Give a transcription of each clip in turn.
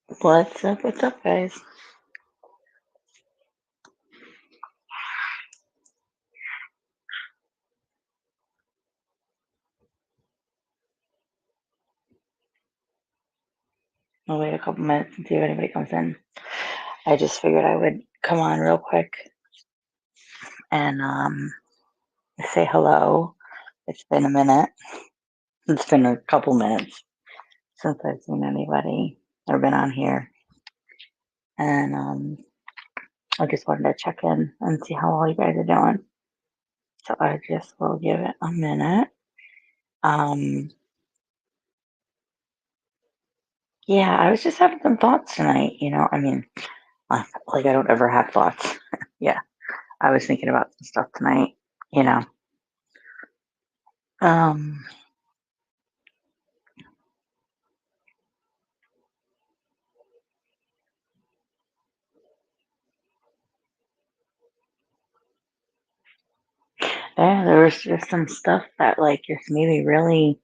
What's up? What's up, guys? I'll wait a couple minutes and see if anybody comes in. I just figured I would come on real quick and say hello. It's been a minute. It's been a couple minutes since I've seen anybody or been on here, and I just wanted to check in and see how all you guys are doing. So I just will give it a minute. Um, yeah, I was just having some thoughts tonight. I mean, like I don't ever have thoughts. Yeah, I was thinking about some stuff tonight. You know. Um, yeah, there was just some stuff that like just made me really,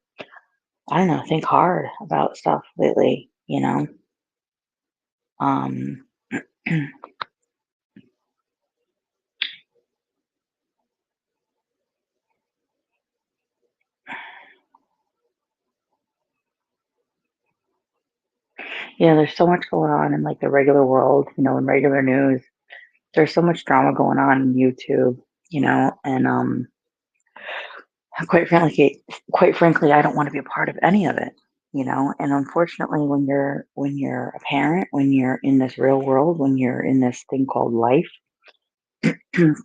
I don't know, think hard about stuff lately. Um, there's so much going on in like the regular world, in regular news. There's so much drama going on in YouTube, and quite frankly, I don't want to be a part of any of it. And unfortunately, when you're a parent, when you're in this real world, when you're in this thing called life, you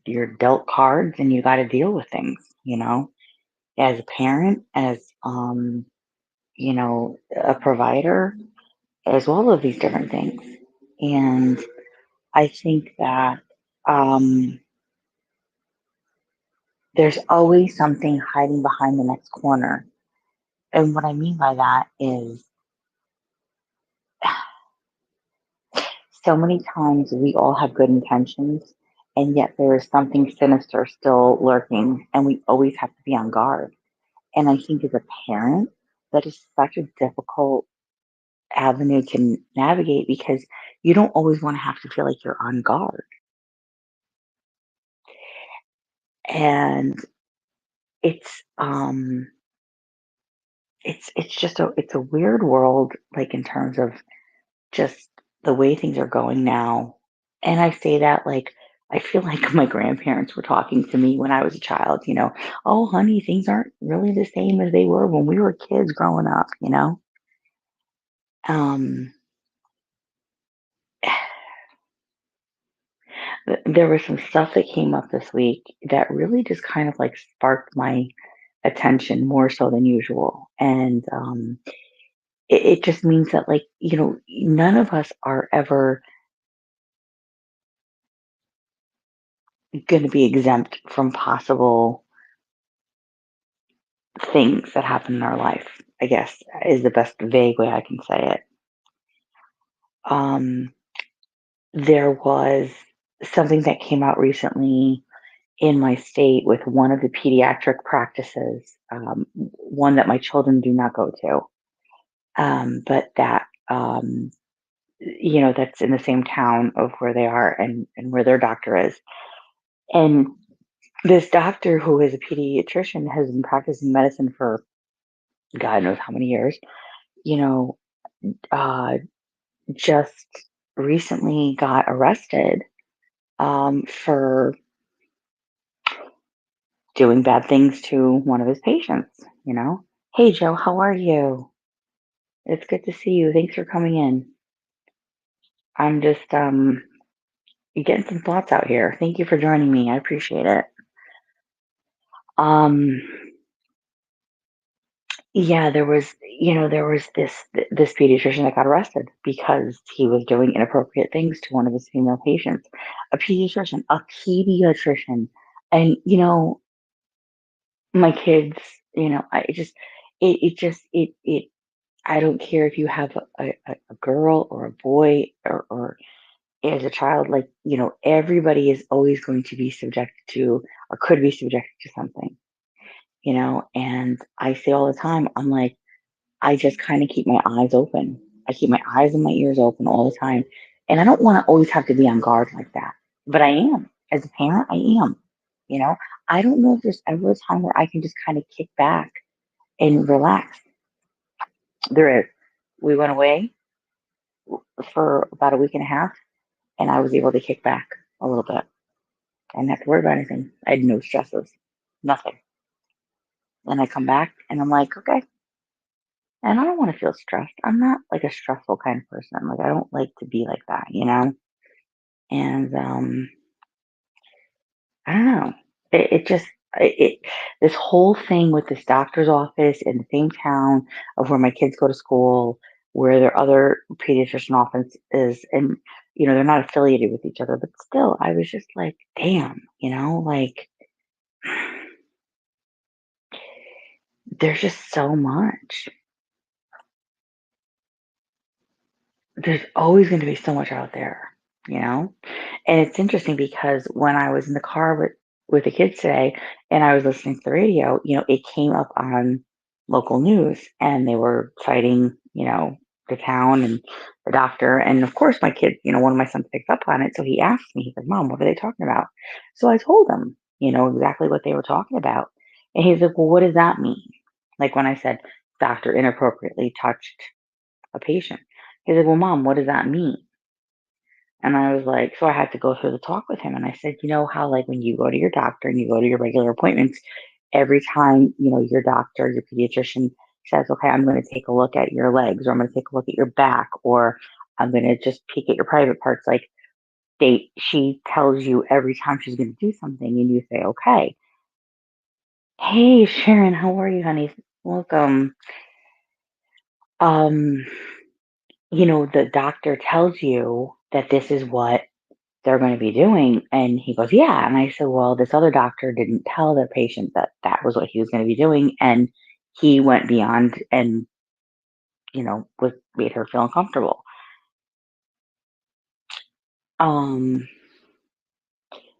you're dealt cards and you got to deal with things, as a parent, as a provider, as well as these different things. And I think that um there's always something hiding behind the next corner. And what I mean by that is so many times we all have good intentions, and yet there is something sinister still lurking, and we always have to be on guard. And I think as a parent, that is such a difficult avenue to navigate because you don't always want to have to feel like you're on guard. And it's it's just a weird world, like in terms of just the way things are going now. And I say that like I feel like my grandparents were talking to me when I was a child. Oh honey, things aren't really the same as they were when we were kids growing up. Um there was some stuff that came up this week that really just kind of like sparked my attention more so than usual. And it just means that, like, none of us are ever going to be exempt from possible things that happen in our life, I guess, is the best vague way I can say it. Um, there was something that came out recently in my state with one of the pediatric practices, one that my children do not go to, but that's in the same town of where they are and where their doctor is. And this doctor, who is a pediatrician, has been practicing medicine for God knows how many years, you know, uh, just recently got arrested for doing bad things to one of his patients. Hey, Joe, how are you? It's good to see you. Thanks for coming in. I'm just getting some thoughts out here. Thank you for joining me. I appreciate it. Um, Yeah, there was this pediatrician that got arrested because he was doing inappropriate things to one of his female patients. A pediatrician. And my kids, I just it just it I don't care if you have a girl or a boy or as a child, like, everybody is always going to be subjected to or could be subjected to something. And I say all the time, I'm like, I just kind of keep my eyes open. I keep my eyes and my ears open all the time. And I don't want to always have to be on guard like that. But I am. As a parent, I am. You know, I don't know if there's ever a time where I can just kind of kick back and relax. There is. We went away for about a week and a half, and I was able to kick back a little bit. I didn't have to worry about anything. I had no stresses, nothing. Then I come back and I'm like, okay. And I don't want to feel stressed. I'm not like a stressful kind of person. Like I don't like to be like that, you know? And I don't know. It just this whole thing with this doctor's office in the same town of where my kids go to school, where their other pediatrician office is, and they're not affiliated with each other, but still, I was just like, damn, like there's just so much. There's always going to be so much out there, you know? And it's interesting because when I was in the car with the kids today and I was listening to the radio, it came up on local news and they were citing, the town and the doctor. And of course, my kid, one of my sons picked up on it. So he asked me, he's like, Mom, what are they talking about? So I told him, exactly what they were talking about. And he's like, Well, what does that mean? Like when I said, doctor inappropriately touched a patient. He's like, Well, Mom, what does that mean? And I was like, so I had to go through the talk with him. And I said, you know how, like, when you go to your doctor and you go to your regular appointments, every time, your doctor, your pediatrician says, okay, I'm going to take a look at your legs, or I'm going to take a look at your back, or I'm going to just peek at your private parts. Like, she tells you every time she's going to do something, and you say, okay. Hey, Sharon, how are you, honey? Welcome. Um, the doctor tells you that this is what they're going to be doing. And he goes, yeah. And I said, well, this other doctor didn't tell their patient that that was what he was going to be doing. And he went beyond and, was made her feel uncomfortable. Um,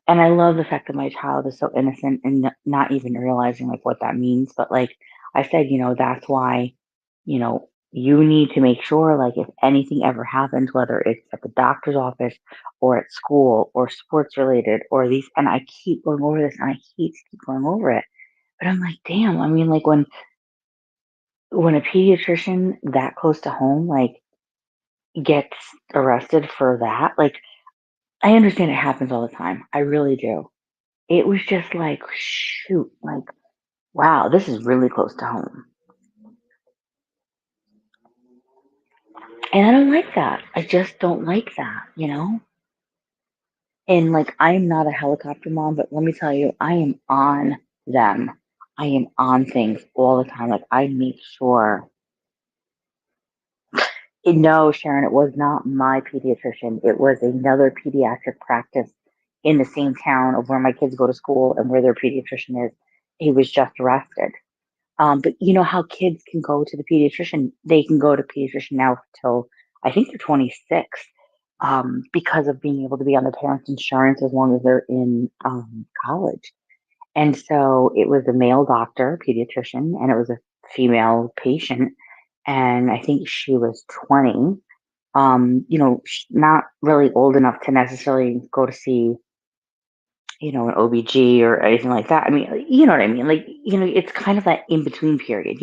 and I love the fact that my child is so innocent and not even realizing like what that means. But like I said, that's why, you need to make sure like if anything ever happens, whether it's at the doctor's office or at school or sports related or these, and I keep going over this and I keep going over it. But I'm like, damn, I mean, like when a pediatrician that close to home, like gets arrested for that, like I understand it happens all the time. I really do. It was just like, shoot, like, wow, this is really close to home. And I don't like that. I just don't like that. And like, I'm not a helicopter mom, but let me tell you, I am on them. I am on things all the time. Like, I make sure. No, Sharon, it was not my pediatrician. It was another pediatric practice in the same town of where my kids go to school and where their pediatrician is. He was just arrested. But you know how kids can go to the pediatrician? They can go to pediatrician now till I think they're 26, because of being able to be on the parents' insurance as long as they're in college. And so it was a male doctor, pediatrician, and it was a female patient. And I think she was 20, not really old enough to necessarily go to see, an OBG or anything like that. I mean, you know what I mean? Like, it's kind of that in between period.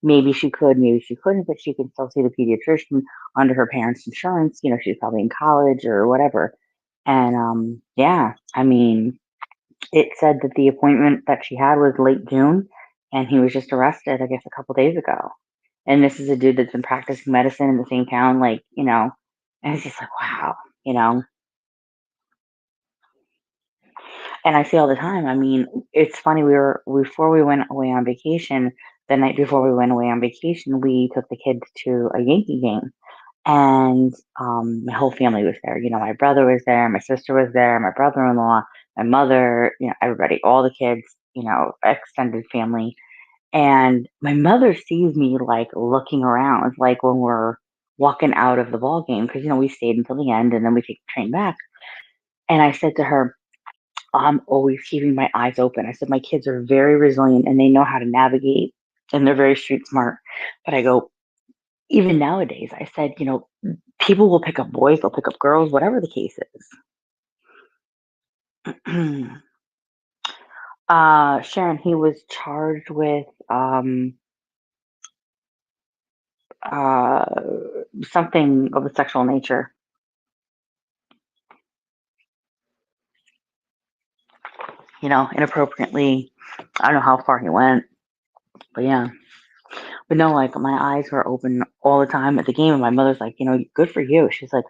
Maybe she could, maybe she couldn't, but she can still see the pediatrician under her parents' insurance. She's probably in college or whatever. And yeah, I mean, it said that the appointment that she had was late June, and he was just arrested, I guess, a couple days ago. And this is a dude that's been practicing medicine in the same town, like, and it's just like, wow, you know. And I see all the time. I mean, it's funny. We were before we went away on vacation. The night before we went away on vacation, we took the kids to a Yankee game, and my whole family was there. My brother was there, my sister was there, my brother-in-law, my mother. Everybody, all the kids. Extended family. And my mother sees me like looking around, like when we're walking out of the ball game, because we stayed until the end, and then we take the train back. And I said to her, I'm always keeping my eyes open. I said, my kids are very resilient and they know how to navigate and they're very street smart. But I go, even nowadays, I said, people will pick up boys, they'll pick up girls, whatever the case is. Sharon, he was charged with uh something of a sexual nature, inappropriately. I don't know how far he went, but yeah. But no, like my eyes were open all the time at the game, and my mother's like, good for you. She's like,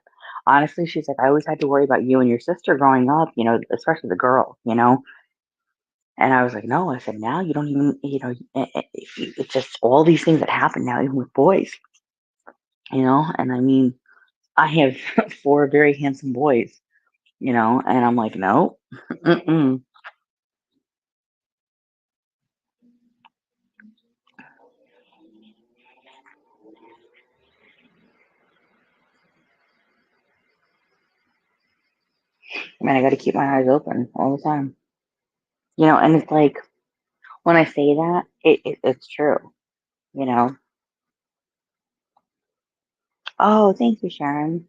honestly, she's like, I always had to worry about you and your sister growing up, especially the girl. And I was like, no, I said, now you don't even, it's just all these things that happen now, even with boys. And I mean, I have four very handsome boys, and I'm like, no, mm-mm. I mean, I got to keep my eyes open all the time, and it's like, when I say that, it's true. Oh, thank you, Sharon.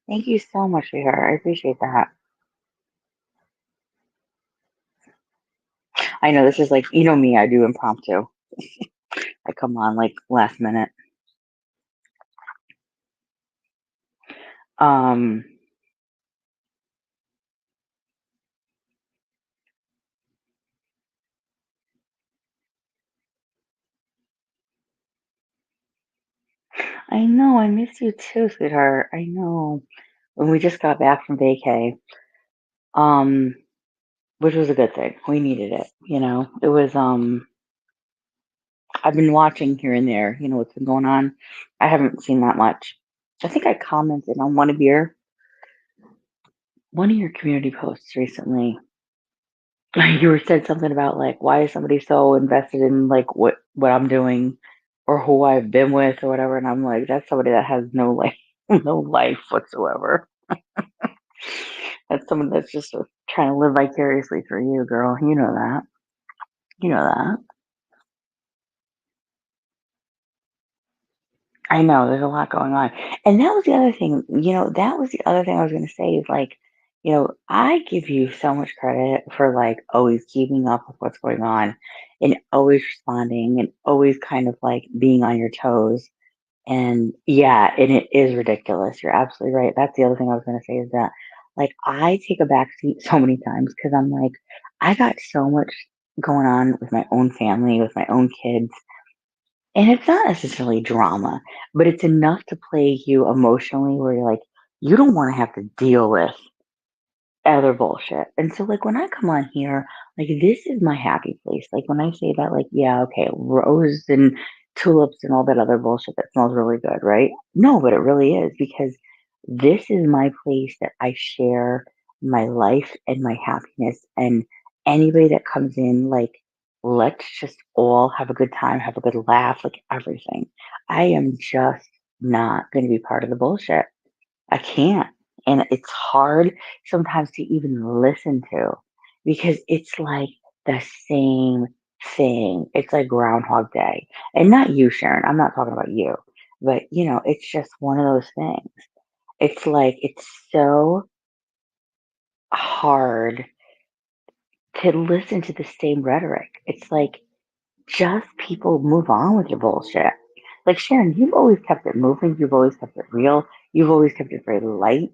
Thank you so much, sweetheart. I appreciate that. I know this is like, me, I do impromptu. I come on like last minute. Um, I know, I miss you too, sweetheart. I know. When we just got back from vacay, um, which was a good thing. We needed it. It was, I've been watching here and there, what's been going on. I haven't seen that much. I think I commented on one of your community posts recently. You were said something about like, why is somebody so invested in like what I'm doing or who I've been with or whatever, and I'm like, that's somebody that has no life, no life whatsoever. That's someone that's just trying to live vicariously through you, girl. You know that. You know that. I know there's a lot going on. And that was the other thing, that was the other thing I was going to say is like, I give you so much credit for like always keeping up with what's going on and always responding and always kind of like being on your toes. And yeah, and it is ridiculous. You're absolutely right. That's the other thing I was going to say is that like I take a back seat so many times because I'm like, I got so much going on with my own family, with my own kids, and it's not necessarily drama, but it's enough to plague you emotionally where you're like, you don't want to have to deal with other bullshit. And so, like, when I come on here, like, this is my happy place. Like, when I say that, like, yeah, okay, rose and tulips and all that other bullshit that smells really good, right? No, but it really is because this is my place that I share my life and my happiness. And anybody that comes in, like, let's just all have a good time, have a good laugh, like everything. I am just not going to be part of the bullshit. I can't. And it's hard sometimes to even listen to because it's like the same thing. It's like Groundhog Day. And not you, Sharon. I'm not talking about you. But, it's just one of those things. It's like, it's so hard to listen to the same rhetoric. It's like, just people move on with your bullshit. Like, Sharon, you've always kept it moving. You've always kept it real. You've always kept it very light.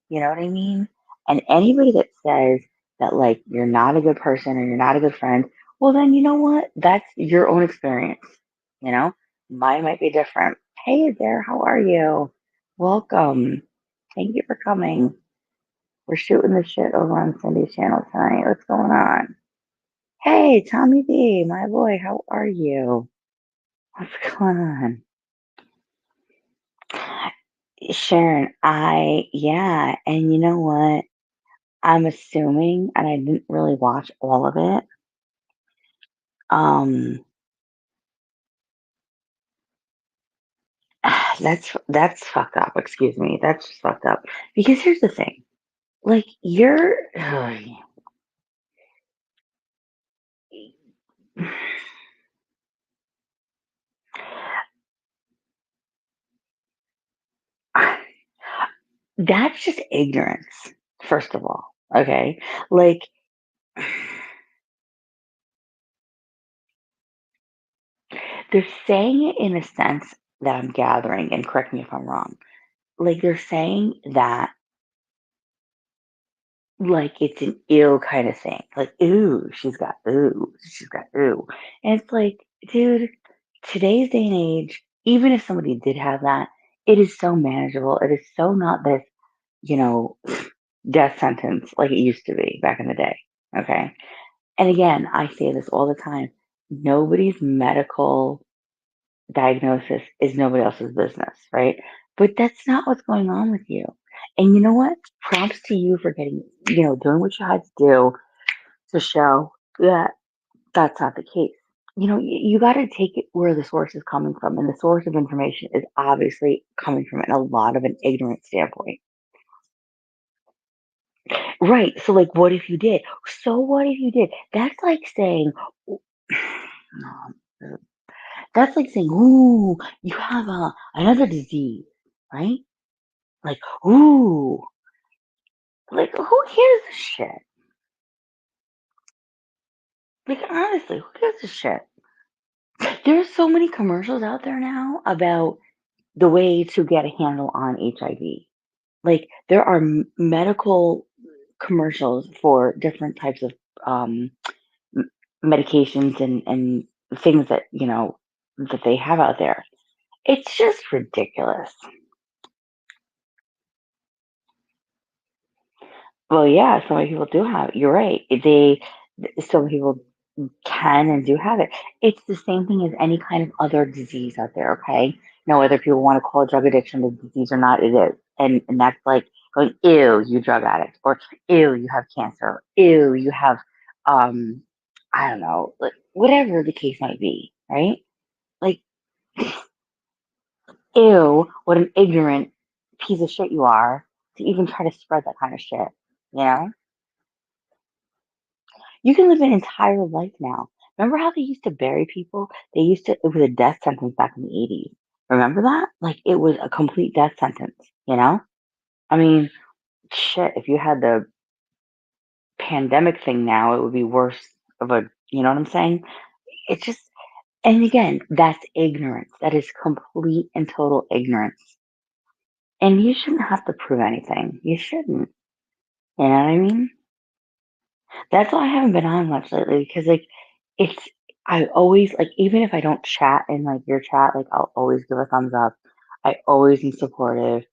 You know what I mean? And anybody that says that like you're not a good person or you're not a good friend, well then you know what? That's your own experience. You know? Mine might be different. Hey there, how are you? Welcome. Thank you for coming. We're shooting the shit over on Cindy's channel tonight. What's going on? Hey, Tommy B, my boy, how are you? What's going on? Sharon, yeah, and you know what? I'm assuming, and I didn't really watch all of it. Um, that's fucked up. Excuse me. That's just fucked up. Because here's the thing. Like you're, That's just ignorance, first of all. Okay. Like, they're saying it in a sense that I'm gathering, and correct me if I'm wrong. Like, they're saying that like it's an ill kind of thing. Like, ooh, she's got ooh. And it's like, dude, today's day and age, even if somebody did have that, it is so manageable. It is so not this, you know, death sentence like it used to be back in the day. Okay. And again, I say this all the time. Nobody's medical diagnosis is nobody else's business, right? But that's not what's going on with you. And you know what? Props to you for getting, doing what you had to do to show that that's not the case. You got to take it where the source is coming from. And the source of information is obviously coming from a lot of an ignorant standpoint. Right. So, like, what if you did? So, what if you did? That's like saying, no, that's like saying, ooh, you have another disease, right? Like, ooh, like who hears this shit? Like, honestly, who gives a shit? There's so many commercials out there now about the way to get a handle on HIV. Like, there are medical commercials for different types of um, medications and things that, that they have out there. It's just ridiculous. Well, yeah, so many people do have it. You're right. So many people can and do have it. It's the same thing as any kind of other disease out there, okay? Now, whether people want to call drug addiction a disease or not, it is. And that's like going, ew, you drug addict, or ew, you have cancer, ew, you have, um, I don't know, like, whatever the case might be, right? Like, ew, what an ignorant piece of shit you are to even try to spread that kind of shit, you know? You can live an entire life now. Remember how they used to bury people? It was a death sentence back in the 80s. Remember that? Like, it was a complete death sentence, you know? I mean, shit, if you had the pandemic thing now, it would be worse of a, you know what I'm saying? It's just, and again, that's ignorance. That is complete and total ignorance. And you shouldn't have to prove anything. You shouldn't. You know what I mean? That's why I haven't been on much lately because it's I always like even if I don't chat in like your chat, like I'll always give a thumbs up. I always am supportive.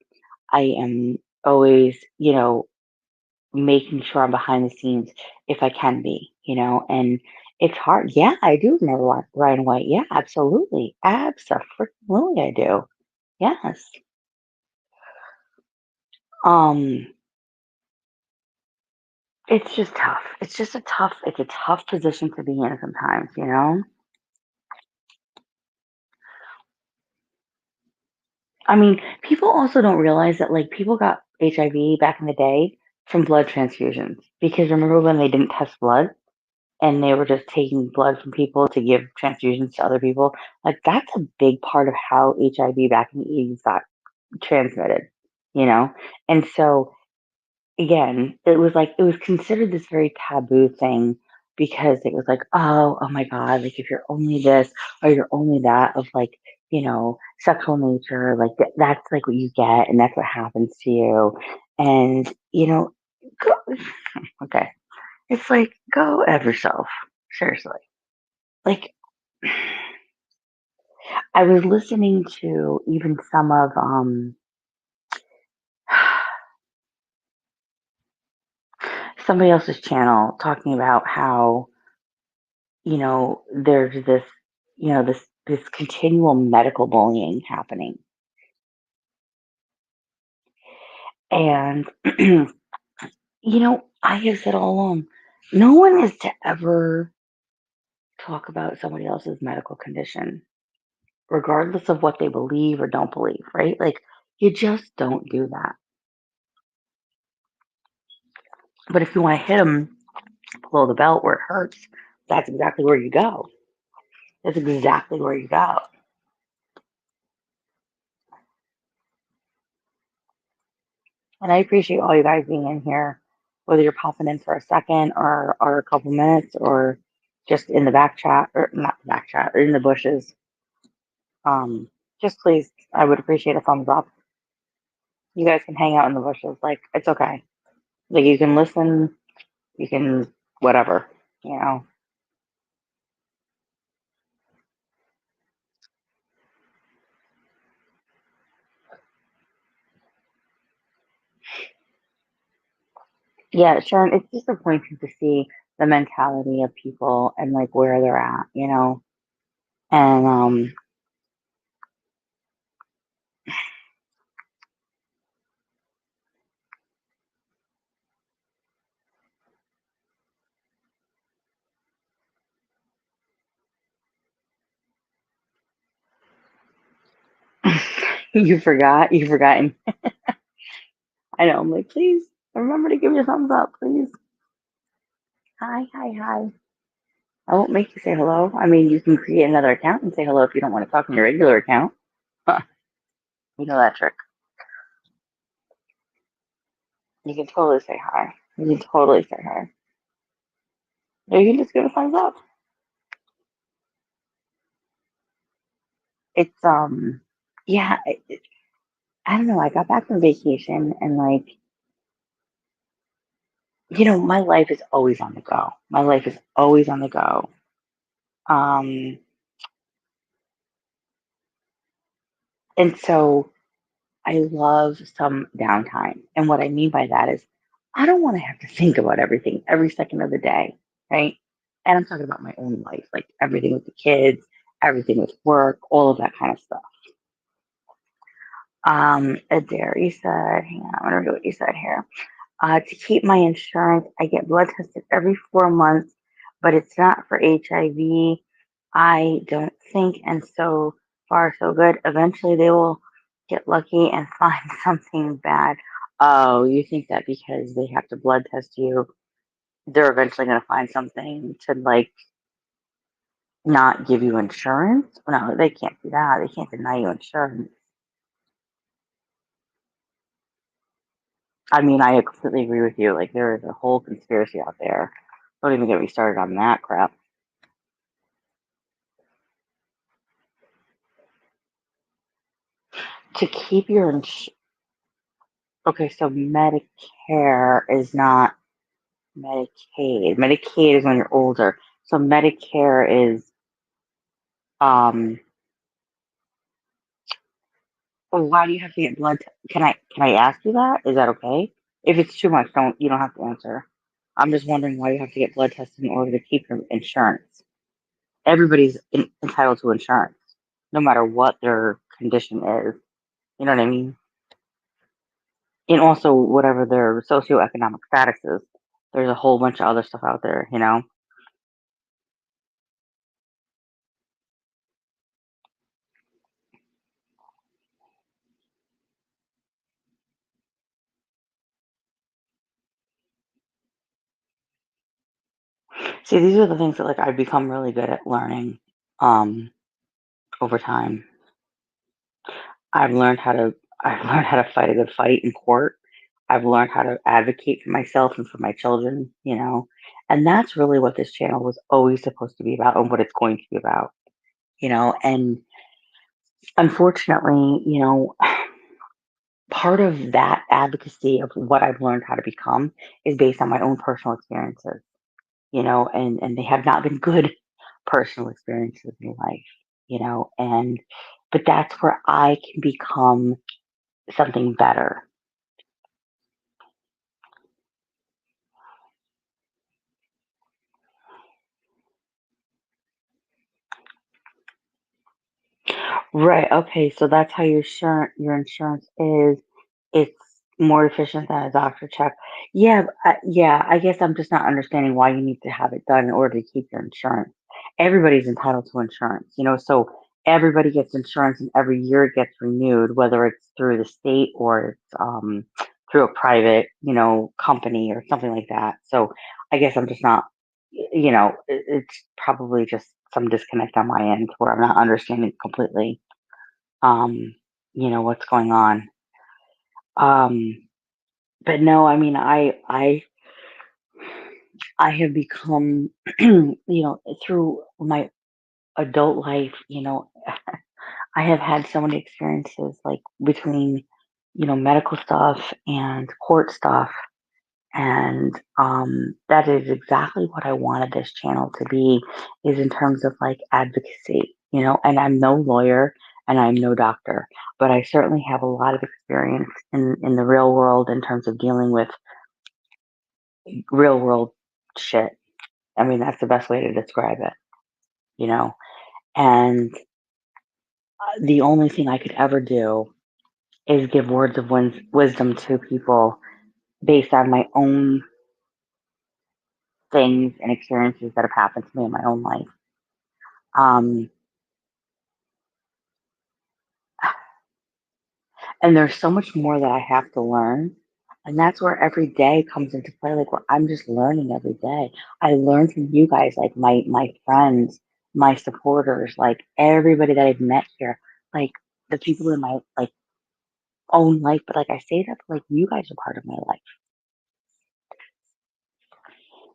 I am always, making sure I'm behind the scenes if I can be, and it's hard. Yeah, I do know right away. Yeah, absolutely. Absolutely I do. Yes. Um, it's just tough. It's a tough position to be in sometimes, you know? I mean, people also don't realize that like people got HIV back in the day from blood transfusions because remember when they didn't test blood and they were just taking blood from people to give transfusions to other people? Like that's a big part of how HIV back in the 80s got transmitted, you know? And so again, it was considered this very taboo thing because it was like, oh my God, like if you're only this or you're only that of like, sexual nature, like that's like what you get and that's what happens to you. And, go, okay. It's like, go at yourself. Seriously. Like, I was listening to even some of, somebody else's channel talking about how there's this, this continual medical bullying happening. And, I have said all along, no one is to ever talk about somebody else's medical condition, regardless of what they believe or don't believe, right? Like, you just don't do that. But if you want to hit them below the belt where it hurts, that's exactly where you go. That's exactly where you go. And I appreciate all you guys being in here, whether you're popping in for a second or a couple minutes or just in the back chat or not the back chat or in the bushes. Um, just please, I would appreciate a thumbs up. You guys can hang out in the bushes. Like, it's okay. Like, you can listen, you can whatever, you know. Yeah, Sharon, it's disappointing to see the mentality of people and like where they're at, you know. And you forgot. And I know, I'm like, please remember to give me a thumbs up, please. Hi, hi, hi. I won't make you say hello. I mean, you can create another account and say hello if you don't want to talk on your regular account. Huh, you know that trick. You can totally say hi. You can totally say hi. Or you can just give a thumbs up. It's yeah. I don't know. I got back from vacation and like, my life is always on the go. My life is always on the go. Um, and so I love some downtime. And what I mean by that is I don't want to have to think about everything every second of the day, right? And I'm talking about my own life, like everything with the kids, everything with work, all of that kind of stuff. Adair, you said, hang on, I'm gonna read what you said here. To keep my insurance, I get blood tested every 4 months, but it's not for HIV. I don't think, and so far so good. Eventually, they will get lucky and find something bad. Oh, you think that because they have to blood test you, they're eventually going to find something to like not give you insurance? No, they can't do that. They can't deny you insurance. I mean, I completely agree with you. Like, there is a whole conspiracy out there. Don't even get me started on that crap. To keep your okay, so Medicare is not Medicaid. Medicaid is when you're older. So Medicare is um. Well, why do you have to get blood? Can I ask you that? Is that okay? If it's too much, you don't have to answer. I'm just wondering why you have to get blood tested in order to keep your insurance. Everybody's entitled to insurance, no matter what their condition is. You know what I mean? And also whatever their socioeconomic status is. There's a whole bunch of other stuff out there, you know? See, these are the things that like I've become really good at learning um over time. I've learned how to I've learned how to fight a good fight in court. I've learned how to advocate for myself and for my children, you know. And that's really what this channel was always supposed to be about and what it's going to be about, you know. And unfortunately, part of that advocacy of what I've learned how to become is based on my own personal experiences, and they have not been good personal experiences in life, and but that's where I can become something better. Right. Okay. So that's how your insurance is. It's more efficient than a doctor check. Yeah. Yeah. I guess I'm just not understanding why you need to have it done in order to keep your insurance. Everybody's entitled to insurance, so everybody gets insurance and every year it gets renewed, whether it's through the state or it's through a private, company or something like that. So I guess I'm just not, it's probably just some disconnect on my end where I'm not understanding completely um, what's going on. Um, but no, I mean, I have become, through my adult life, I have had so many experiences like between, medical stuff and court stuff. And that is exactly what I wanted this channel to be, is in terms of like advocacy, and I'm no lawyer and I'm no doctor, but I certainly have a lot of experience in the real world in terms of dealing with real world shit. I mean, that's the best way to describe it, you know? And the only thing I could ever do is give words of wisdom to people based on my own things and experiences that have happened to me in my own life. Um, and there's so much more that I have to learn. And that's where every day comes into play. Like, where I'm just learning every day. I learn from you guys, like my friends, my supporters, like everybody that I've met here, like the people in my like own life. But like I say that, but, like you guys are part of my life,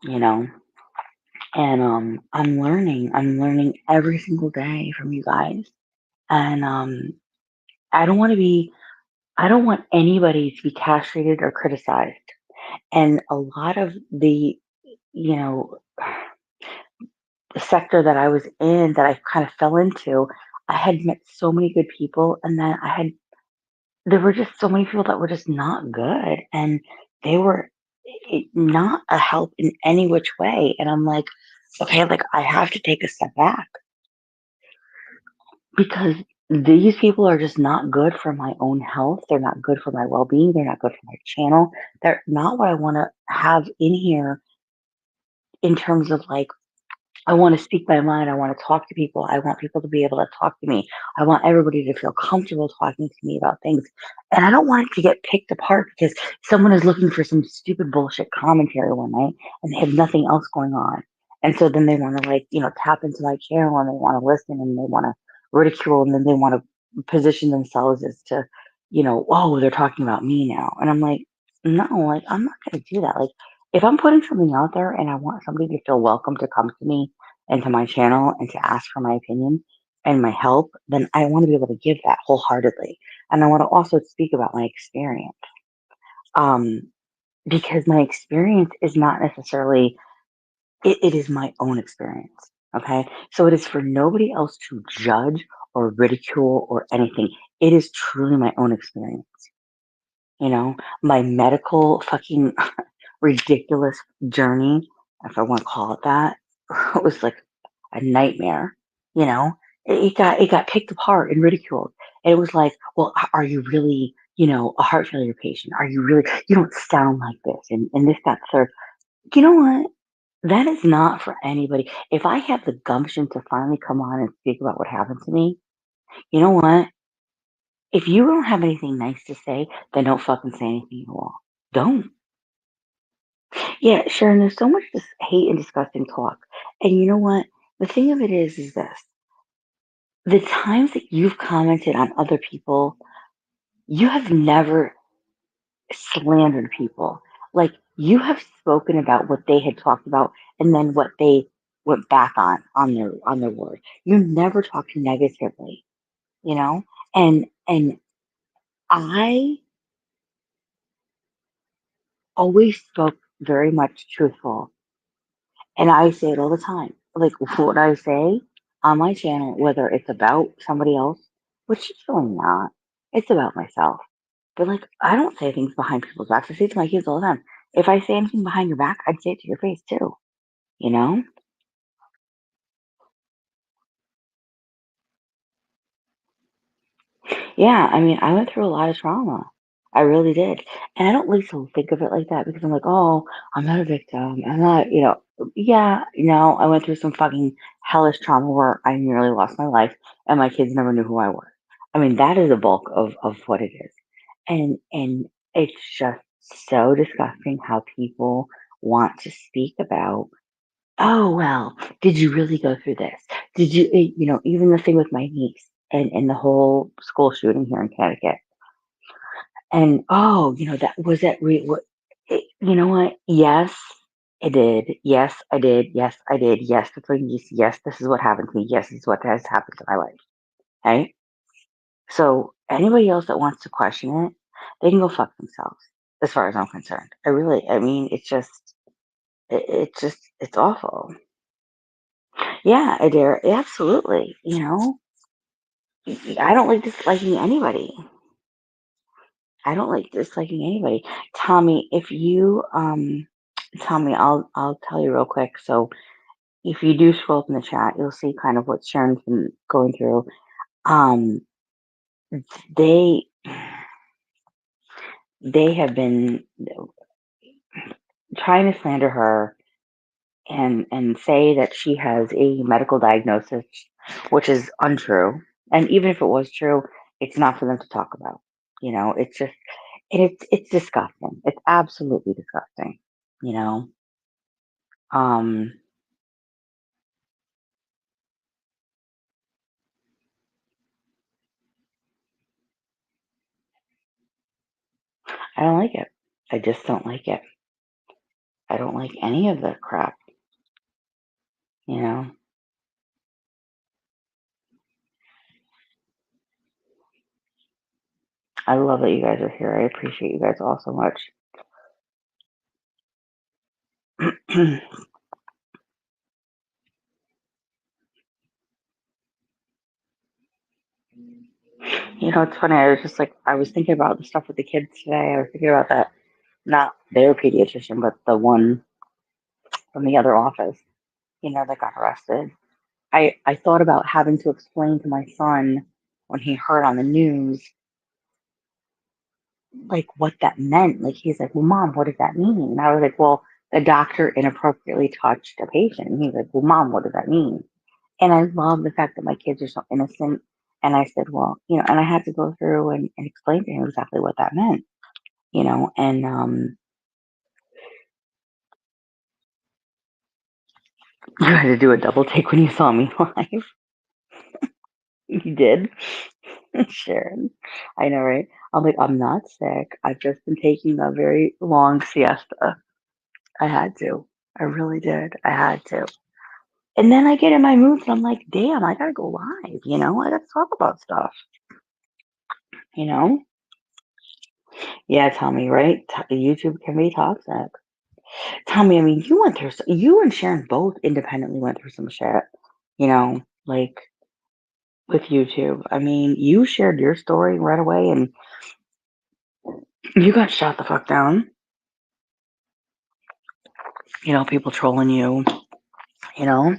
you know. And I'm learning every single day from you guys. And I don't want to be, I don't want anybody to be castrated or criticized. And a lot of you know, the sector that I was in, that I kind of fell into, I had met so many good people, and then there were just so many people that were just not good, and they were not a help in any which way. And I'm like, okay, like I have to take a step back, because these people are just not good for my own health. They're not good for my well being. They're not good for my channel. They're not what I want to have in here in terms of like, I want to speak my mind. I want to talk to people. I want people to be able to talk to me. I want everybody to feel comfortable talking to me about things. And I don't want it to get picked apart because someone is looking for some stupid bullshit commentary one night and they have nothing else going on. And so then they want to like, tap into my channel and they want to listen and they want to ridicule and then they want to position themselves as to, oh, they're talking about me now. And I'm like, no, like I'm not going to do that. Like if I'm putting something out there and I want somebody to feel welcome to come to me into my channel and to ask for my opinion and my help, then I want to be able to give that wholeheartedly. And I want to also speak about my experience. Um, because my experience is not necessarily, it is my own experience. Okay. So it is for nobody else to judge or ridicule or anything. It is truly my own experience. My medical fucking ridiculous journey, if I want to call it that, was like a nightmare. You know, it got picked apart and ridiculed. And it was like, well, are you really, a heart failure patient? Are you really? You don't sound like this, and this, that, third. You know what? That is not for anybody. If I have the gumption to finally come on and speak about what happened to me, you know what? If you don't have anything nice to say, then don't fucking say anything at all. Don't. Yeah, Sharon, there's so much hate and disgusting talk. And you know what? The thing of it is this: the times that you've commented on other people, you have never slandered people. Like, you have spoken about what they had talked about and then what they went back on their word. You never talked negatively, you know? And I always spoke very much truthful. And I say it all the time. Like what I say on my channel, whether it's about somebody else, which it's really not, it's about myself. But like, I don't say things behind people's backs. I say it to my kids all the time. If I say anything behind your back, I'd say it to your face too. You know? Yeah, I mean, I went through a lot of trauma. I really did. And I don't like to think of it like that because I'm like, oh, I'm not a victim. I'm not, yeah, I went through some fucking hellish trauma where I nearly lost my life and my kids never knew who I was. I mean, that is the bulk of what it is. And it's just so disgusting how people want to speak about, oh, well, did you really go through this? Did you, even the thing with my niece and the whole school shooting here in Connecticut. And oh, that was that. You know what? Yes, I did. Yes, I did. Yes, I did. Yes, the police. Yes, this is what happened to me. Yes, this is what has happened to my life. Right? So anybody else that wants to question it, they can go fuck themselves. As far as I'm concerned, I mean, it's awful. Yeah, I dare. Absolutely. I don't like disliking anybody. I don't like disliking anybody. Tommy, if you Tommy, I'll tell you real quick. So if you do scroll up in the chat, you'll see kind of what Sharon's been going through. Um, they they have been trying to slander her and say that she has a medical diagnosis, which is untrue. And even if it was true, it's not for them to talk about. It's just it's disgusting. It's absolutely disgusting. You know. Um, I don't like it. I just don't like it. I don't like any of the crap. You know. I love that you guys are here. I appreciate you guys all so much. It's funny. I was thinking about the stuff with the kids today. I was thinking about that, not their pediatrician, but the one from the other office, that got arrested. I thought about having to explain to my son when he heard on the news, like what that meant. Like he's like, "Well, mom, what does that mean?" And I was like, "Well, the doctor inappropriately touched a patient." And he's like, "Well, mom, what does that mean?" And I love the fact that my kids are so innocent. And I said, well, and I had to go through and explain to him exactly what that meant, and you had to do a double take when you saw me live. You did, Sharon. I know, right? I'm like, I'm not sick. I've just been taking a very long siesta. I had to. I really did. I had to. And then I get in my mood and I'm like, damn, I gotta go live, I gotta talk about stuff, you know? Yeah, Tommy, right? YouTube can be toxic. Tommy, I mean, you and Sharon both independently went through some shit, like with YouTube. I mean, you shared your story right away and you got shot the fuck down. People trolling you, you know?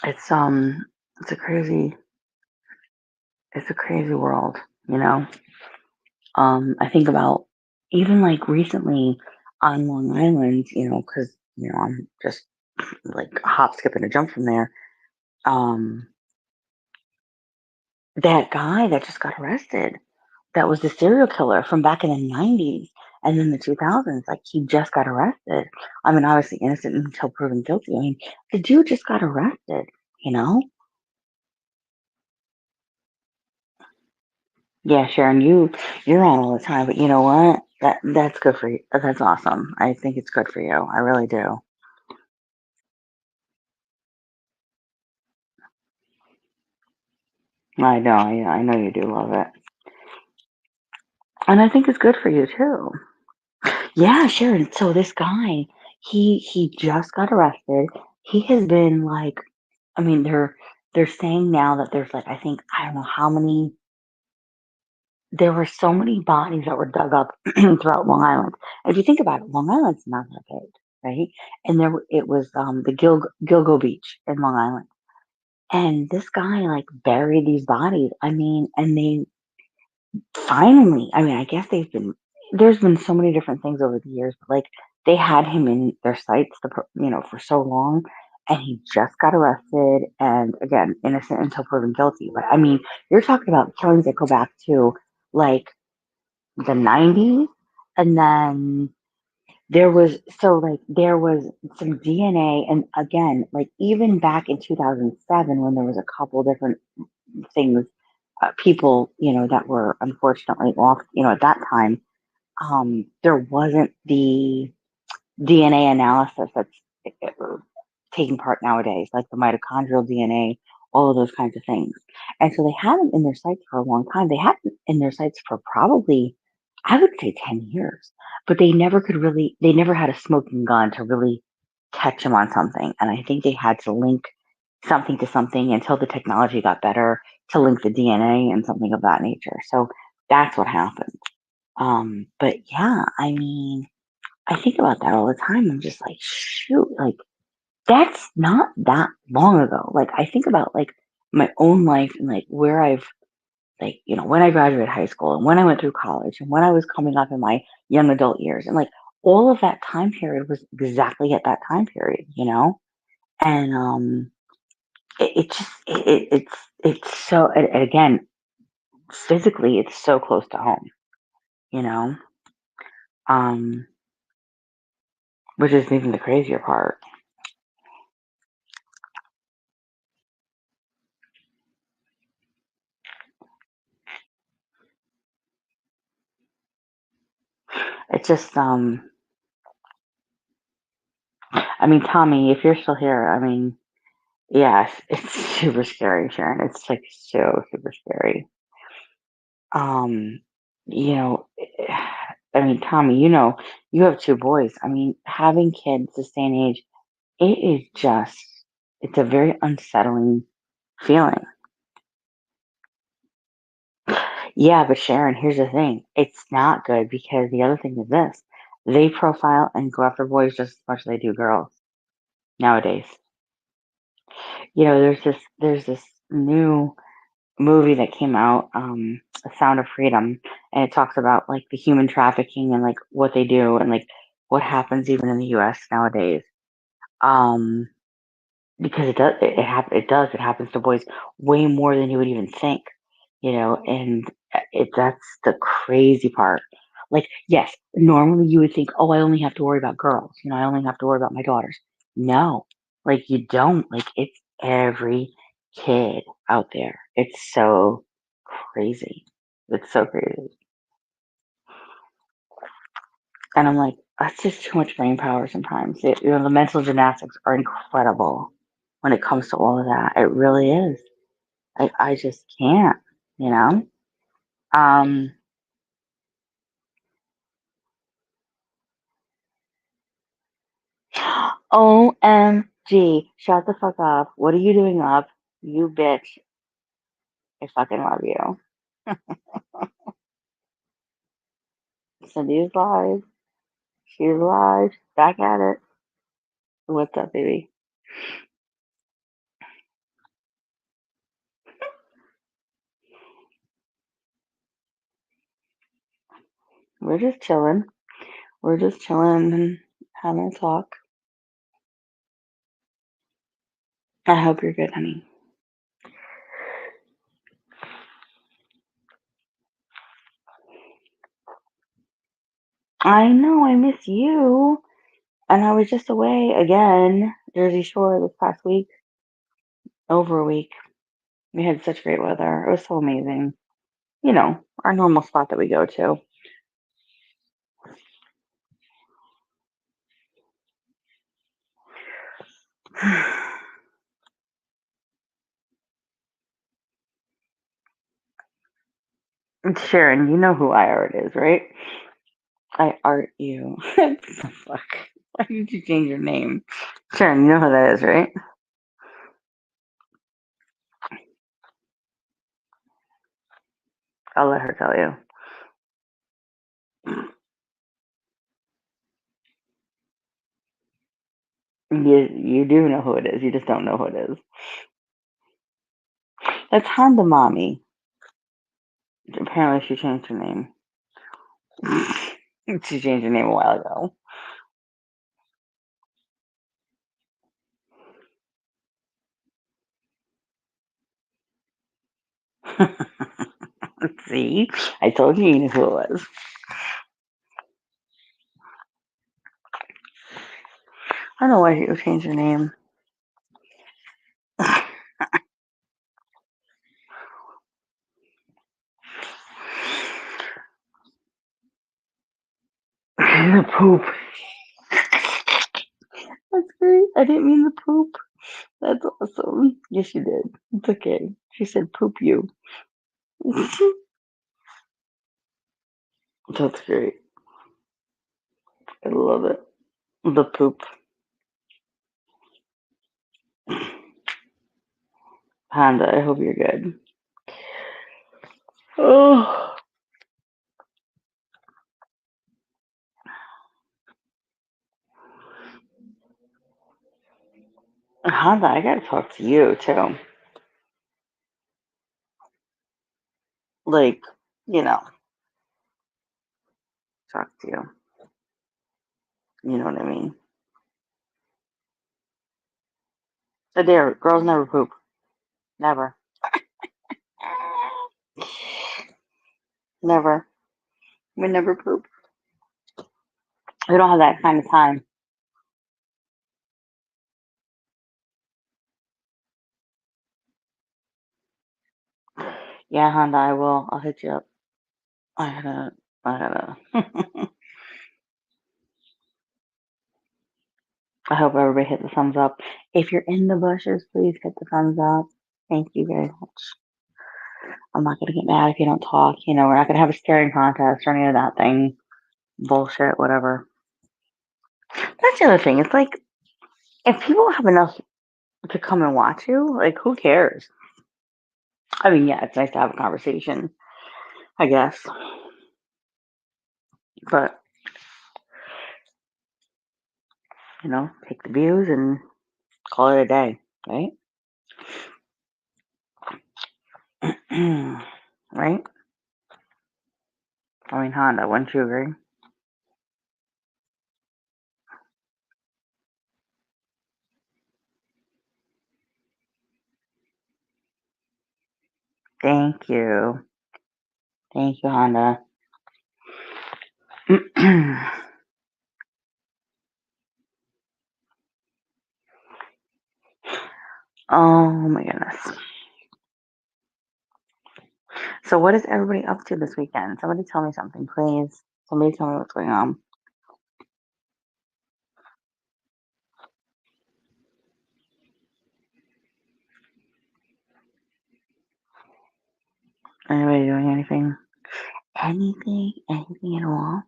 It's it's a crazy it's a crazy world, you know? I think about even like recently on Long Island, because I'm just like a hop, skip, and a jump from there. Um, that guy that just got arrested, that was the serial killer from back in the 90s and then the 2000s. Like, he just got arrested. I mean, obviously innocent until proven guilty. I mean, the dude just got arrested, you know? Yeah, Sharon, you're on all the time, but you know what? That's good for you. That's awesome. I think it's good for you. I really do. I know you do love it. And I think it's good for you too. Yeah, Sharon. So this guy, he just got arrested. He has been like, I mean, they're saying now that there's like, I think, I don't know how many, there were so many bodies that were dug up throughout Long Island. If you think about it, Long Island's not that big, right? And it was the Gilgo Beach in Long Island. And this guy like buried these bodies. I mean, and they finally, I mean, I guess there's been so many different things over the years, but like they had him in their sights, for so long, and he just got arrested, and again, innocent until proven guilty. But I mean, you're talking about killings that go back to like the 90s, and then there was some DNA, and again, like even back in 2007, when there was a couple different things people, that were unfortunately off, at that time, there wasn't the DNA analysis that's uh, taking part nowadays, like the mitochondrial DNA, all of those kinds of things. And so they had them in their sights for a long time. They had them in their sights for probably, I would say, 10 years, but they never had a smoking gun to really catch them on something. And I think they had to link something to something until the technology got better to link the DNA and something of that nature. So that's what happened. But yeah, I mean, I think about that all the time. I'm just like, shoot, like that's not that long ago. Like I think about like my own life and like where I've like, when I graduated high school and when I went through college and when I was coming up in my young adult years and like all of that time period was exactly at that time period. And it just it's so and again physically it's so close to home, you know, um, which is even the crazier part. It's just I mean, Tommy, if you're still here, I mean, yes, it's super scary, Sharon. It's like so super scary. Um, you know, I mean, Tommy, you have two boys. I mean, having kids this day and age, it is just, it's a very unsettling feeling. Yeah, but Sharon, here's the thing. It's not good because the other thing is this. They profile and go after boys just as much as they do girls nowadays. There's this new movie that came out, A Sound of Freedom, and it talks about like the human trafficking and like what they do and like what happens even in the US nowadays. Um, because it happens to boys way more than you would even think, and that's the crazy part. Like, yes, normally you would think, oh, I only have to worry about girls, I only have to worry about my daughters. No, like you don't. Like it's every kid out there. It's so crazy. It's so crazy. And I'm like, that's just too much brain power sometimes. The mental gymnastics are incredible when it comes to all of that. It really is. I just can't, you know? Um, OMG, shut the fuck up. What are you doing up? You bitch. I fucking love you. Cindy is live. She's live. Back at it. What's up, baby? We're just chilling. We're just chilling and having a talk. I hope you're good, honey. I know, I miss you. And I was just away again, Jersey Shore this past week, over a week. We had such great weather. It was so amazing. Our normal spot that we go to. Sharon, you know who I art is, right? I art you. What the fuck? Why did you change your name? Sharon, you know who that is, right? I'll let her tell you. You do know who it is. You just don't know who it is. That's Honda Mommy. Apparently, she changed her name. She changed her name a while ago. See, I told you knew who it was. I don't know why she changed her name. Poop. That's great. I didn't mean the poop. That's awesome. Yes, you did. It's okay. She said poop you. That's great. I love it. The poop. Honda, I hope you're good. Oh, Honda, I gotta talk to you too. Like, you know, talk to you. You know what I mean? I dare. Girls never poop. Never. Never. We never poop. We don't have that kind of time. Yeah, Honda, I will. I'll hit you up. I gotta. I hope everybody hit the thumbs up. If you're in the bushes, please hit the thumbs up. Thank you very much. I'm not gonna get mad if you don't talk. You know, we're not gonna have a staring contest or any of that thing. Bullshit, whatever. That's the other thing. It's like if people have enough to come and watch you, like who cares? I mean, yeah, it's nice to have a conversation, I guess. But, take the views and call it a day, right? Right? I mean, Honda, wouldn't you agree? Thank you. Thank you, Honda. Oh my goodness. So, what is everybody up to this weekend? Somebody tell me something, please. Somebody tell me what's going on. Anybody doing anything? Anything? Anything at all?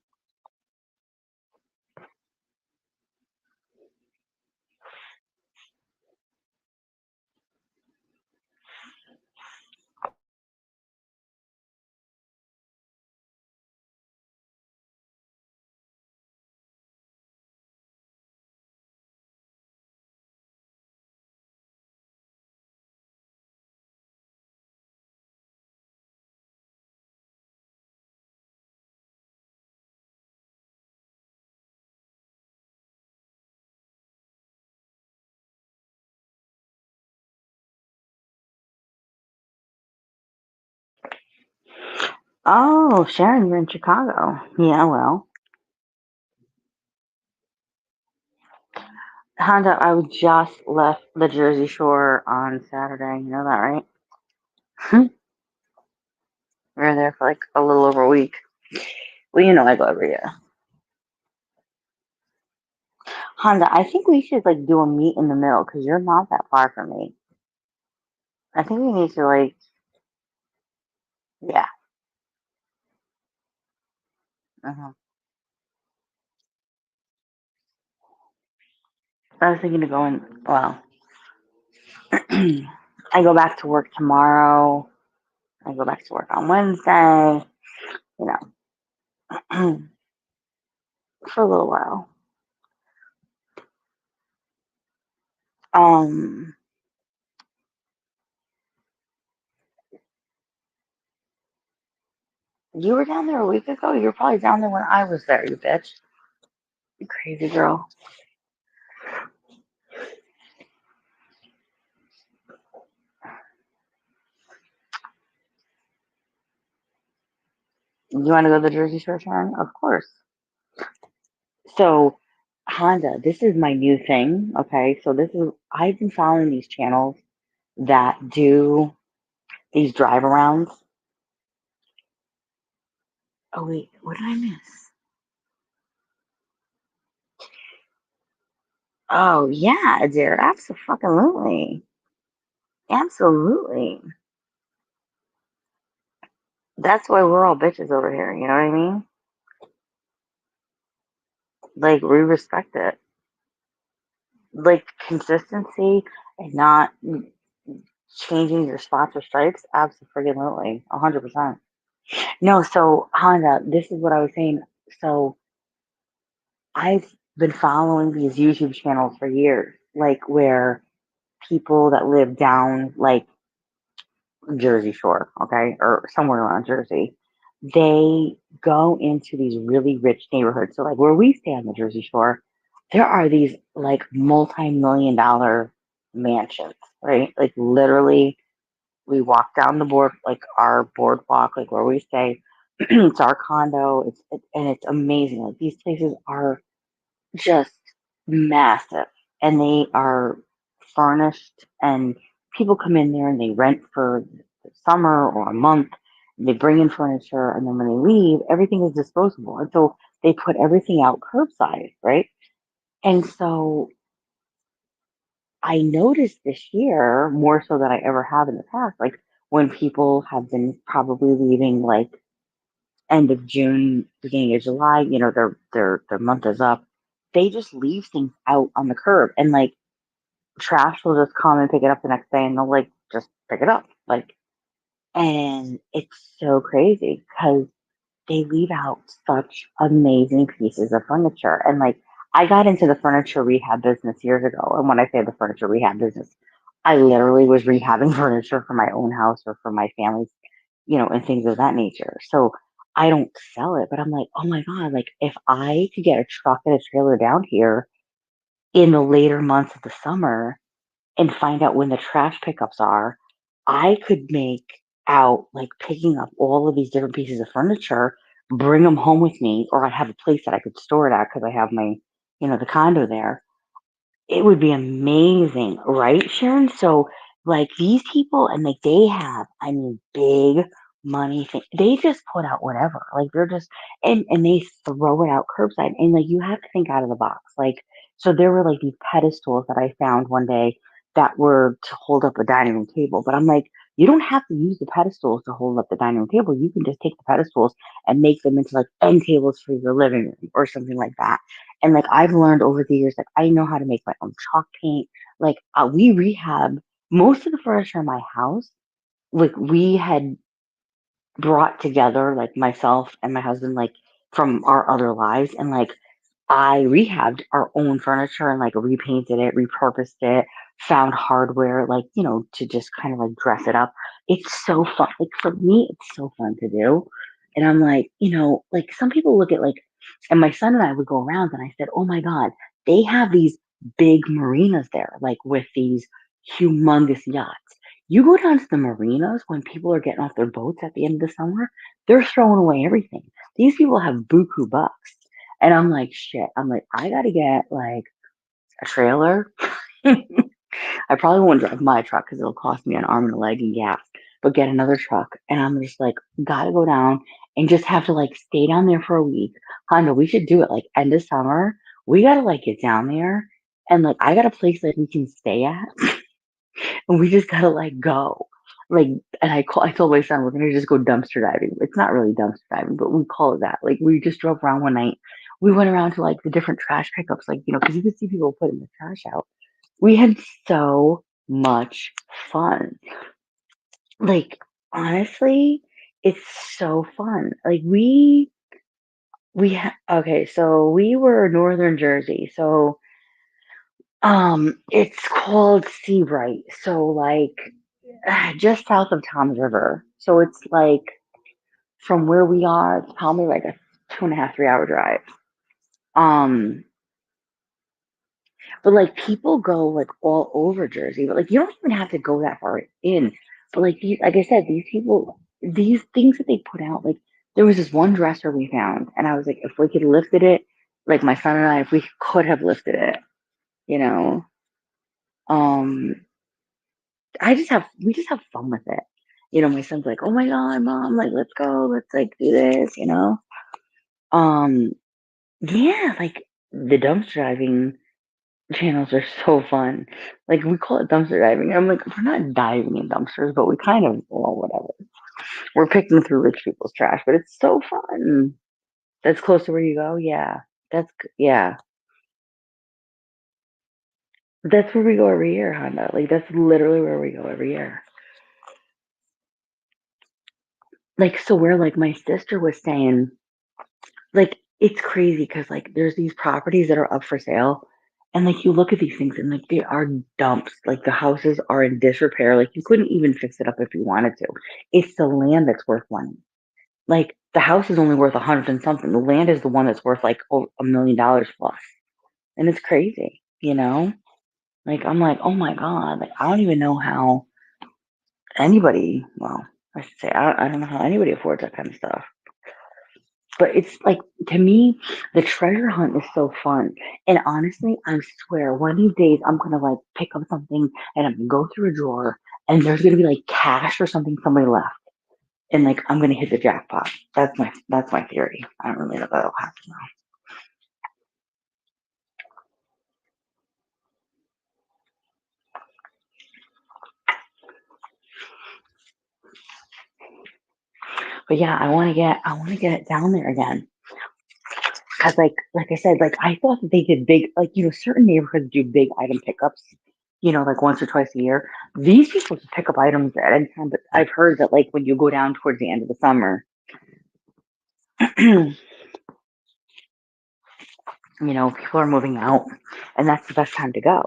Oh, Sharon, you're in Chicago. Yeah, well. Honda, I just left the Jersey Shore on Saturday. You know that, right? We were there for like a little over a week. Well, I go every year. Honda, I think we should like do a meet in the middle because you're not that far from me. I think we need to yeah. uh I was thinking of going. Well, I go back to work tomorrow. I go back to work on Wednesday. You know, for a little while. Um, you were down there a week ago. You were probably down there when I was there. You bitch. You crazy girl. You want to go to the Jersey Shore, Sharon? Of course. So, Honda, this is my new thing. Okay, so I've been following these channels that do these drive arounds. Oh wait, what did I miss? Oh yeah, dear, absolutely, absolutely. That's why we're all bitches over here. You know what I mean? Like we respect it. Like consistency and not changing your spots or stripes. Absolutely, 100%. No, so Honda, this is what I was saying. So I've been following these YouTube channels for years, like where people that live down like Jersey Shore, okay, or somewhere around Jersey, they go into these really rich neighborhoods. So like where we stay on the Jersey Shore, there are these like multi-million dollar mansions, right? Like literally we walk down the board, like our boardwalk, like where we stay. It's our condo. And it's amazing. Like these places are just massive, and they are furnished, and people come in there and they rent for the summer or a month. They bring in furniture, and then when they leave, everything is disposable, and so they put everything out curbside, right? And so I noticed this year more so than I ever have in the past, like when people have been probably leaving like end of June, beginning of July, their month is up. They just leave things out on the curb, and like trash will just come and pick it up the next day, and they'll like just pick it up. Like, and it's so crazy because they leave out such amazing pieces of furniture. And like, I got into the furniture rehab business years ago. And when I say the furniture rehab business, I literally was rehabbing furniture for my own house or for my family's, and things of that nature. So I don't sell it, but I'm like, oh my God, like if I could get a truck and a trailer down here in the later months of the summer and find out when the trash pickups are, I could make out like picking up all of these different pieces of furniture, bring them home with me, or I have a place that I could store it at because I have my, the condo there. It would be amazing, right, Sharon? So, like these people, and like they have, I mean, big money thing. They just put out whatever. Like they're just, and they throw it out curbside. And like you have to think out of the box. Like, so there were like these pedestals that I found one day that were to hold up a dining room table. But I'm like, you don't have to use the pedestals to hold up the dining room table. You can just take the pedestals and make them into like end tables for your living room or something like that. And like I've learned over the years, like I know how to make my own chalk paint. Like we rehab most of the furniture in my house. Like we had brought together, like myself and my husband, like from our other lives, and like I rehabbed our own furniture and like repainted it, repurposed it, found hardware, like, to just kind of like dress it up. It's so fun. Like for me, it's so fun to do. And I'm like, like some people look at like, and my son and I would go around and I said, oh my God, they have these big marinas there, like with these humongous yachts. You go down to the marinas when people are getting off their boats at the end of the summer, they're throwing away everything. These people have buku bucks. And I'm like, shit. I'm like, I gotta get like a trailer. I probably won't drive my truck because it'll cost me an arm and a leg and gas, but get another truck. And I'm just like, gotta go down and just have to like stay down there for a week. Honda, we should do it like end of summer. We gotta like get down there and like I got a place that we can stay at and we just gotta like go. Like, and I told my son we're gonna just go dumpster diving. It's not really dumpster diving, but we call it that. Like, we just drove around one night. We went around to like the different trash pickups, like because you could see people putting the trash out. We had so much fun. Like, honestly, it's so fun. Like okay, so we were Northern Jersey, so it's called Seabright. So like just south of Tom's River. So it's like from where we are, it's probably like a 2.5, 3 hour drive. Um, but like people go like all over Jersey, but like you don't even have to go that far in. But like like I said, these people, these things that they put out, like there was this one dresser we found, and I was like, if we could lifted it, like my son and I, if we could have lifted it, you know, um, we just have fun with it. My son's like, oh my God, mom, like, let's go, let's like do this. Um, yeah, like the dumpster diving, channels are so fun. Like we call it dumpster diving. I'm like, we're not diving in dumpsters, but we kind of, well, whatever. We're picking through rich people's trash, but it's so fun. That's close to where you go. Yeah, yeah. That's where we go every year, Honda. Like that's literally where we go every year. Like so, where like my sister was saying, like it's crazy because like there's these properties that are up for sale, and like you look at these things and like they are dumps. Like the houses are in disrepair. Like you couldn't even fix it up if you wanted to. It's the land that's worth money. Like the house is only worth 100 and something. The land is the one that's worth like $1 million plus, and it's crazy. You know, like I'm like, oh my god, like I don't even know how anybody. Well, I should say I don't know how anybody affords that kind of stuff. But it's like to me, the treasure hunt is so fun. And honestly, I swear, one of these days I'm gonna like pick up something and I'm gonna go through a drawer and there's gonna be like cash or something somebody left. And like I'm gonna hit the jackpot. That's my theory. I don't really know if that'll happen though. But yeah, I wanna get it down there again. Cause like I said, like I thought that they did big like, certain neighborhoods do big item pickups, like once or twice a year. These people just pick up items at any time, but I've heard that like when you go down towards the end of the summer, people are moving out and that's the best time to go.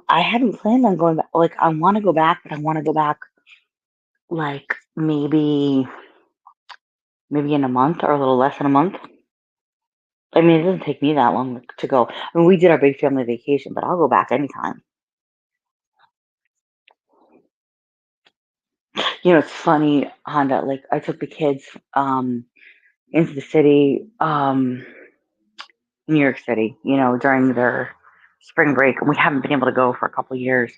I hadn't planned on going back. Like I want to go back, but I want to go back like maybe in a month or a little less than a month. I mean, it doesn't take me that long to go. I mean, we did our big family vacation, but I'll go back anytime. It's funny, Honda. Like I took the kids into the city, New York City, during their spring break, and we haven't been able to go for a couple of years.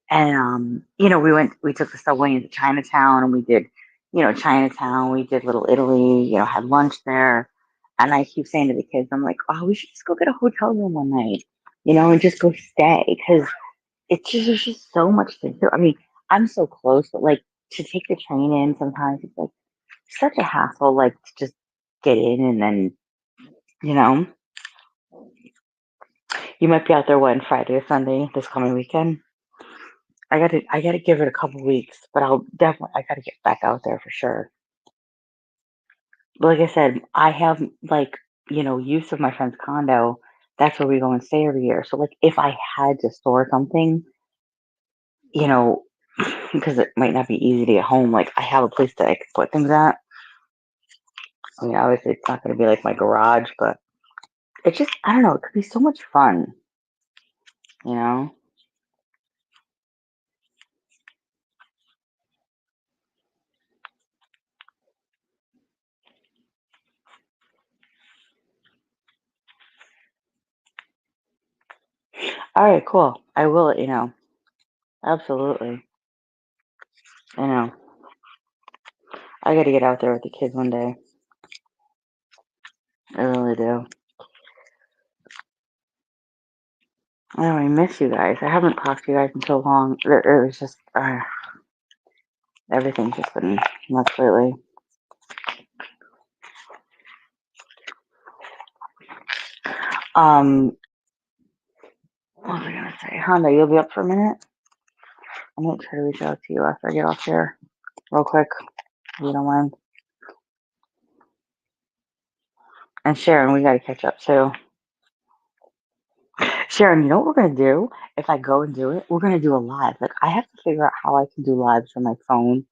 And we took the subway into Chinatown, and we did, Chinatown. We did Little Italy, had lunch there. And I keep saying to the kids, I'm like, oh, we should just go get a hotel room one night, and just go stay because there's just so much to do. I mean, I'm so close, but like to take the train in sometimes it's like such a hassle, like to just get in and then, you know, you might be out there one Friday or Sunday this coming weekend. I gotta give it a couple weeks, but I gotta get back out there for sure. But like I said, I have like, use of my friend's condo. That's where we go and stay every year. So like if I had to store something, you know, because it might not be easy to get home, like I have a place that I can put things at. I mean, obviously it's not gonna be like my garage, but it's just I don't know, it could be so much fun, you know? All right, cool. I will let you know. Absolutely. I know. I gotta get out there with the kids one day. I really do. I know I miss you guys. I haven't talked to you guys in so long. It was just everything's just been nuts lately. Um, what was I gonna say? Honda, you'll be up for a minute? I'm gonna try to reach out to you after I get off here, real quick, if you don't mind. And Sharon, we gotta catch up too. Sharon, you know what we're gonna do? If I go and do it, we're gonna do a live. Like I have to figure out how I can do lives from my phone.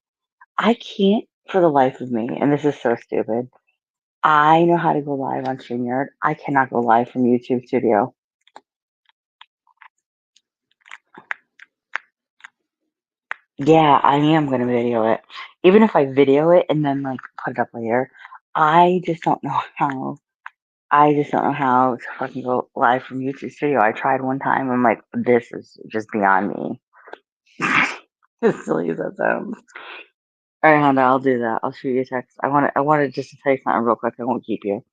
I can't for the life of me, and this is so stupid. I know how to go live on StreamYard. I cannot go live from YouTube Studio. Yeah, I am gonna video it. Even if I video it and then like put it up later, I just don't know how. I just don't know how to fucking go live from YouTube Studio. I tried one time. I'm like, this is just beyond me. As silly as that sounds. All right, Honda, I'll do that. I'll shoot you a text. I wanted just to tell you something real quick. I won't keep you.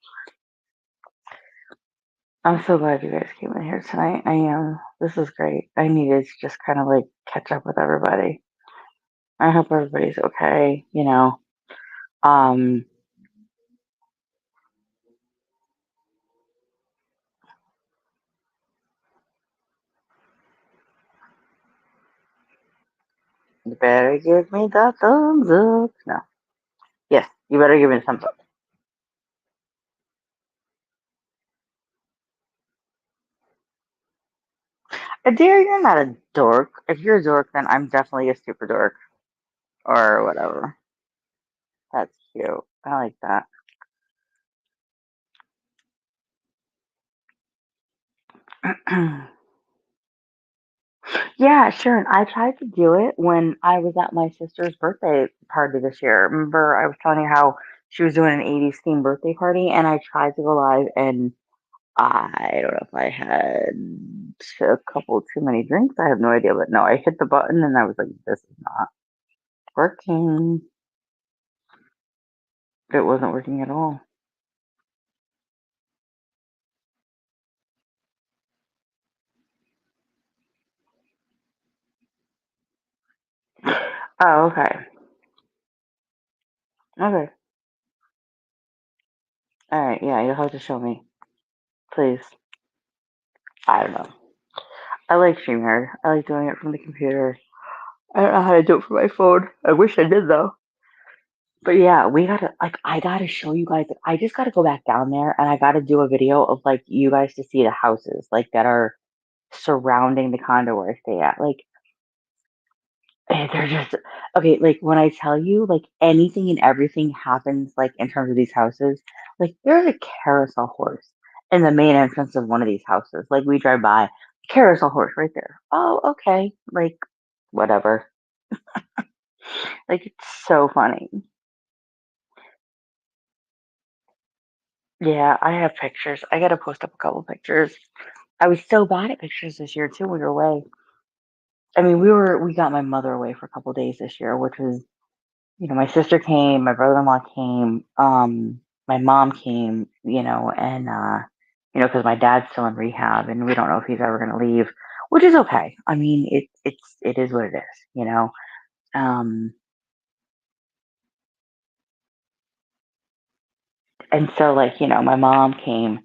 I'm so glad you guys came in here tonight. I am. This is great. I needed to just kind of like catch up with everybody. I hope everybody's okay. Um, you better give me the thumbs up. No. Yes, you better give me the thumbs up. Dear, you're not a dork. If you're a dork, then I'm definitely a super dork. Or whatever. That's cute. I like that. Yeah, sure. And I tried to do it when I was at my sister's birthday party this year. Remember, I was telling you how she was doing an 80s themed birthday party, and I tried to go live, and I don't know if I had a couple too many drinks. I have no idea, but no, I hit the button, and I was like, this is not working. It wasn't working at all. Oh, okay. Okay. All right. Yeah, you'll have to show me, please. I don't know. I like StreamYard. I like doing it from the computer. I don't know how to do it from my phone. I wish I did though. But yeah, we gotta like I gotta show you guys. I just gotta go back down there and I gotta do a video of like you guys to see the houses like that are surrounding the condo where I stay at. Like they're just okay. Like when I tell you, like anything and everything happens like in terms of these houses. Like there's a carousel horse in the main entrance of one of these houses. Like we drive by, carousel horse right there. Oh, okay. Like whatever. Like it's so funny. Yeah, I have pictures. I gotta post up a couple pictures. I was so bad at pictures this year too. We were away. I mean, we got my mother away for a couple days this year, which was, my sister came, my brother-in-law came, my mom came, and because my dad's still in rehab and we don't know if he's ever gonna leave, which is okay. I mean, it is what it is. Um, and so like, my mom came.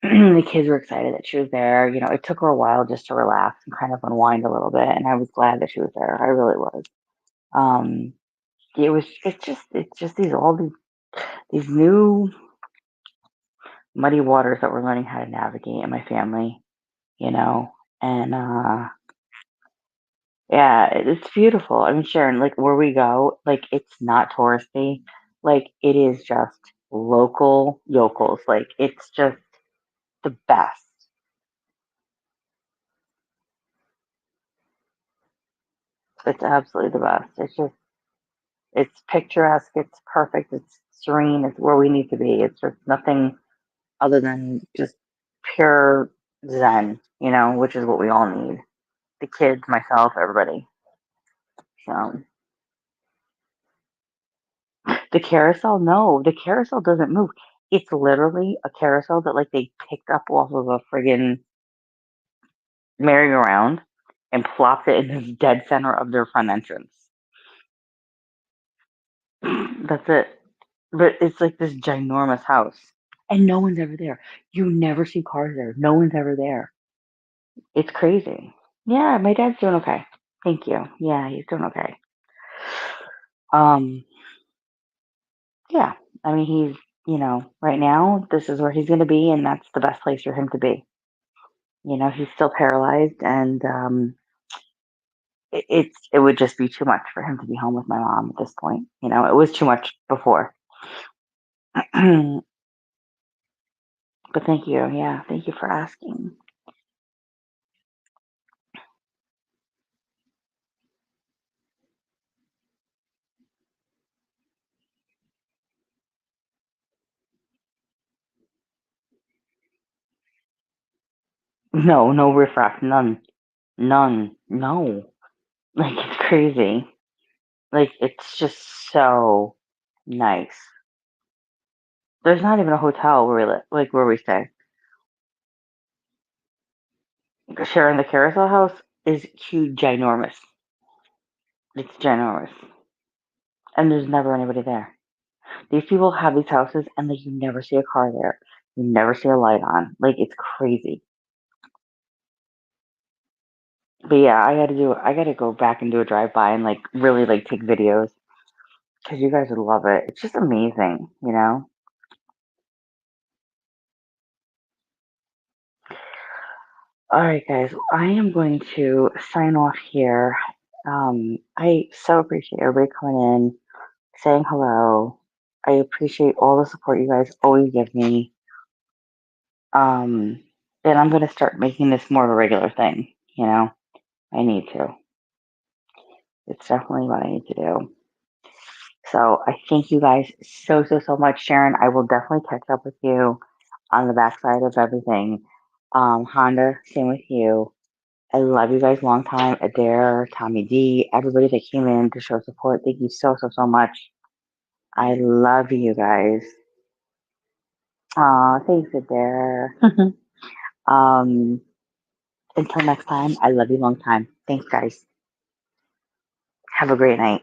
The kids were excited that she was there. It took her a while just to relax and kind of unwind a little bit, and I was glad that she was there. I really was. Um, it's just these new muddy waters that we're learning how to navigate in my family, you know, and yeah, it's beautiful. I mean, Sharon, like where we go, like it's not touristy, like it is just local yokels. Like it's just the best. It's absolutely the best. It's picturesque, it's perfect, it's serene, it's where we need to be. It's just nothing other than just pure zen, which is what we all need. The kids, myself, everybody. So the carousel, no, the carousel doesn't move. It's literally a carousel that like they picked up off of a friggin' merry-go-round and plopped it in the dead center of their front entrance. That's it. But it's like this ginormous house. And no one's ever there. You never see cars there. No one's ever there. It's crazy. Yeah, my dad's doing okay. Thank you. Yeah, he's doing okay. Um, yeah. I mean, right now, this is where he's going to be, and that's the best place for him to be. He's still paralyzed, and it would just be too much for him to be home with my mom at this point. It was too much before. But thank you. Yeah, thank you for asking. No, no riffraff, none, none, no. Like it's crazy. Like it's just so nice. There's not even a hotel where we live, like where we stay. Sharing the carousel house is huge, ginormous. It's ginormous, and there's never anybody there. These people have these houses, and like you never see a car there. You never see a light on. Like it's crazy. But yeah, I got to go back and do a drive by and like really like take videos because you guys would love it. It's just amazing, you know. All right, guys, I am going to sign off here. I so appreciate everybody coming in, saying hello. I appreciate all the support you guys always give me. Um, and I'm going to start making this more of a regular thing. You know, I need to. It's definitely what I need to do. So I thank you guys so much, Sharon. I will definitely catch up with you on the backside of everything. Honda, same with you. I love you guys long time. Adair, Tommy D, everybody that came in to show support. Thank you so much. I love you guys. Aw, thanks, Adair. um, until next time, I love you long time. Thanks, guys. Have a great night.